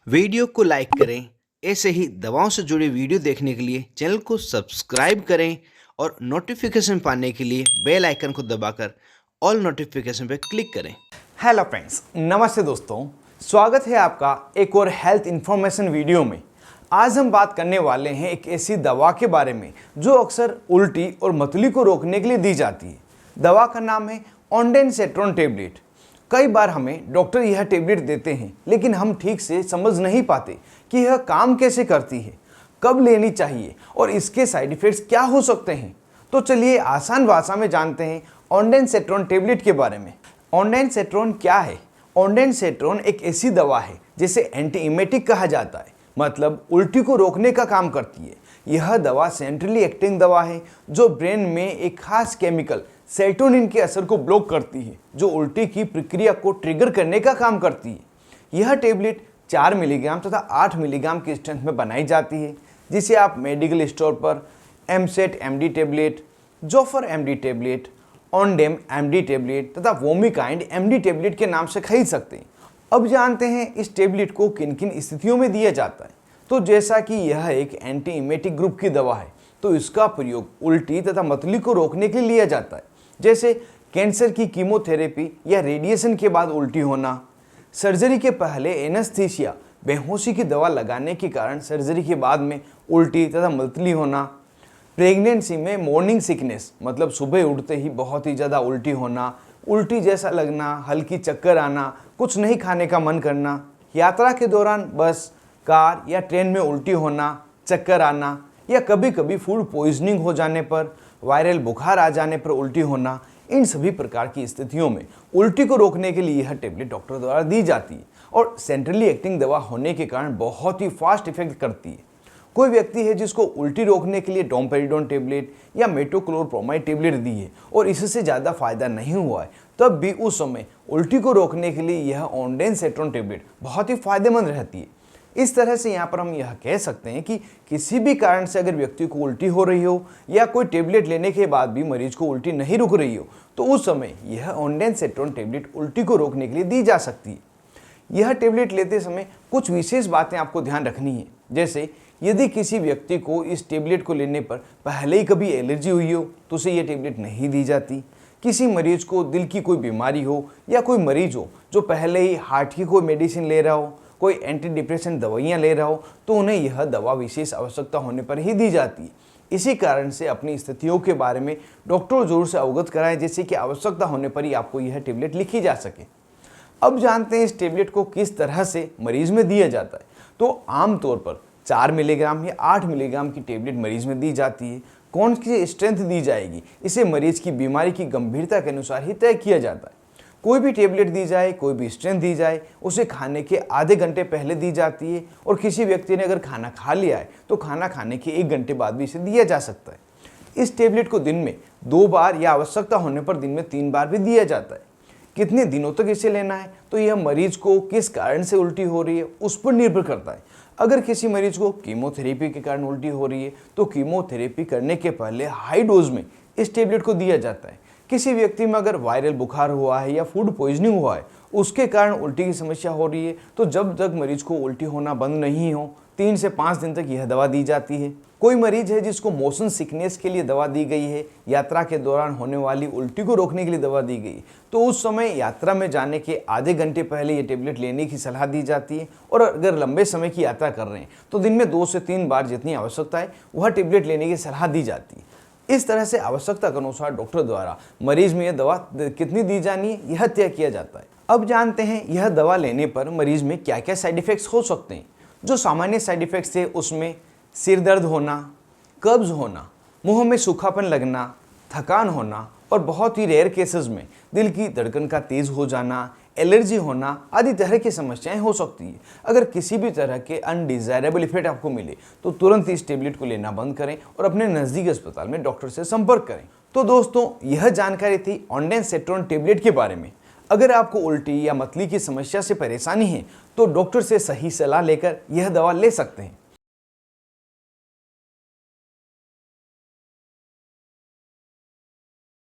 Video को like करें। ऐसे ही दवाओं से जुड़ी वीडियो देखने के लिए चैनल को सब्सक्राइब करें और नोटिफिकेशन पाने के लिए बेल आइकन को दबाकर ऑल नोटिफिकेशन पर क्लिक करें। हेलो फ्रेंड्स, नमस्ते दोस्तों, स्वागत है आपका एक और हेल्थ इन्फॉर्मेशन वीडियो में। आज हम बात करने वाले हैं एक ऐसी दवा के बारे में जो अक्सर उल्टी और मतली को रोकने के लिए दी जाती है। दवा का नाम है ऑन्डेनसेट्रोन टेबलेट। कई बार हमें डॉक्टर यह टेबलेट देते हैं, लेकिन हम ठीक से समझ नहीं पाते कि यह काम कैसे करती है, कब लेनी चाहिए और इसके साइड इफ़ेक्ट्स क्या हो सकते हैं। तो चलिए आसान भाषा में जानते हैं ऑन्डेनसेट्रोन टेबलेट के बारे में। ऑन्डेनसेट्रोन क्या है? ऑन्डेनसेट्रोन एक ऐसी दवा है जिसे एंटीइमेटिक कहा जाता है, मतलब उल्टी को रोकने का काम करती है। यह दवा सेंट्रली एक्टिंग दवा है जो ब्रेन में एक खास केमिकल सेरोटोनिन के असर को ब्लॉक करती है, जो उल्टी की प्रक्रिया को ट्रिगर करने का काम करती है। यह टेबलेट 4 मिलीग्राम तथा 8 मिलीग्राम की स्ट्रेंथ में बनाई जाती है, जिसे आप मेडिकल स्टोर पर Emeset MD tablet, Zofer MD tablet, Ondem MD tablet तथा वोमिकाइंड एमडी टेबलेट के नाम से खरीद सकते हैं। अब जानते हैं इस टेबलेट को किन किन स्थितियों में दिया जाता है। तो जैसा कि यह एक एंटीइमेटिक ग्रुप की दवा है, तो इसका प्रयोग उल्टी तथा मतली को रोकने के लिए लिया जाता है, जैसे कैंसर की कीमोथेरेपी या रेडिएशन के बाद उल्टी होना, सर्जरी के पहले एनेस्थीसिया बेहोशी की दवा लगाने के कारण सर्जरी के बाद में उल्टी तथा मतली होना, प्रेगनेंसी में मॉर्निंग सिकनेस मतलब सुबह उठते ही बहुत ही ज़्यादा उल्टी होना, उल्टी जैसा लगना, हल्की चक्कर आना, कुछ नहीं खाने का मन करना, यात्रा के दौरान बस, कार या ट्रेन में उल्टी होना, चक्कर आना या कभी कभी फूड पॉइजनिंग हो जाने पर, वायरल बुखार आ जाने पर उल्टी होना। इन सभी प्रकार की स्थितियों में उल्टी को रोकने के लिए यह टेबलेट डॉक्टर द्वारा दी जाती है और सेंट्रली एक्टिंग दवा होने के कारण बहुत ही फास्ट इफेक्ट करती है। कोई व्यक्ति है जिसको उल्टी रोकने के लिए डोमपेरिडोन टेबलेट या मेटोक्लोप्रोमाइड टेबलेट दी है और इससे ज़्यादा फायदा नहीं हुआ है, तब भी उस समय उल्टी को रोकने के लिए यह ऑन्डेनसेट्रोन टेबलेट बहुत ही फायदेमंद रहती है। इस तरह से यहाँ पर हम यह कह सकते हैं कि किसी भी कारण से अगर व्यक्ति को उल्टी हो रही हो या कोई टेबलेट लेने के बाद भी मरीज को उल्टी नहीं रुक रही हो, तो उस समय यह ऑन्डेनसेट्रोन टेबलेट उल्टी को रोकने के लिए दी जा सकती है। यह टेबलेट लेते समय कुछ विशेष बातें आपको ध्यान रखनी है, जैसे यदि किसी व्यक्ति को इस टेबलेट को लेने पर पहले ही कभी एलर्जी हुई हो तो उसे यह टेबलेट नहीं दी जाती। किसी मरीज को दिल की कोई बीमारी हो या कोई मरीज हो जो पहले ही हार्ट की कोई मेडिसिन ले रहा हो, कोई एंटी डिप्रेशन दवाइयाँ ले रहा हो, तो उन्हें यह दवा विशेष आवश्यकता होने पर ही दी जाती है। इसी कारण से अपनी स्थितियों के बारे में डॉक्टर जरूर से अवगत कराएं, जिससे कि आवश्यकता होने पर ही आपको यह टेबलेट लिखी जा सके। अब जानते हैं इस टेबलेट को किस तरह से मरीज में दिया जाता है। तो आमतौर पर 4 मिलीग्राम या 8 मिलीग्राम की टेबलेट मरीज में दी जाती है। कौन सी स्ट्रेंथ दी जाएगी, इसे मरीज की बीमारी की गंभीरता के अनुसार ही तय किया जाता है। कोई भी टेबलेट दी जाए, कोई भी स्ट्रेंथ दी जाए, उसे खाने के आधे घंटे पहले दी जाती है और किसी व्यक्ति ने अगर खाना खा लिया है तो खाना खाने के 1 घंटे बाद भी इसे दिया जा सकता है। इस टेबलेट को दिन में 2 बार या आवश्यकता होने पर दिन में 3 बार भी दिया जाता है। कितने दिनों तक इसे लेना है, तो यह मरीज को किस कारण से उल्टी हो रही है उस पर निर्भर करता है। अगर किसी मरीज को कीमोथेरेपी के कारण उल्टी हो रही है तो कीमोथेरेपी करने के पहले हाई डोज में इस टेबलेट को दिया जाता है। किसी व्यक्ति में अगर वायरल बुखार हुआ है या फूड पॉइजनिंग हुआ है, उसके कारण उल्टी की समस्या हो रही है, तो जब तक मरीज को उल्टी होना बंद नहीं हो 3 से 5 दिन तक यह दवा दी जाती है। कोई मरीज है जिसको मोशन सिकनेस के लिए दवा दी गई है, यात्रा के दौरान होने वाली उल्टी को रोकने के लिए दवा दी गई, तो उस समय यात्रा में जाने के आधे घंटे पहले ये टेबलेट लेने की सलाह दी जाती है। और अगर लंबे समय की यात्रा कर रहे हैं तो दिन में 2 से 3 बार जितनी आवश्यकता है वह टेबलेट लेने की सलाह दी जाती है। इस तरह से आवश्यकता के अनुसार डॉक्टर द्वारा मरीज में यह दवा कितनी दी जानी है यह तय किया जाता है। अब जानते हैं यह दवा लेने पर मरीज में क्या क्या साइड इफ़ेक्ट्स हो सकते हैं। जो सामान्य साइड इफ़ेक्ट्स थे उसमें सिर दर्द होना, कब्ज होना, मुंह में सूखापन लगना, थकान होना और बहुत ही रेयर केसेस में दिल की धड़कन का तेज हो जाना, एलर्जी होना आदि तरह की समस्याएं हो सकती है। अगर किसी भी तरह के अनडिजायरेबल इफेक्ट आपको मिले तो तुरंत इस टेबलेट को लेना बंद करें और अपने नज़दीकी अस्पताल में डॉक्टर से संपर्क करें। तो दोस्तों, यह जानकारी थी ऑन्डेनसेट्रोन टेबलेट के बारे में। अगर आपको उल्टी या मतली की समस्या से परेशानी है तो डॉक्टर से सही सलाह लेकर यह दवा ले सकते हैं।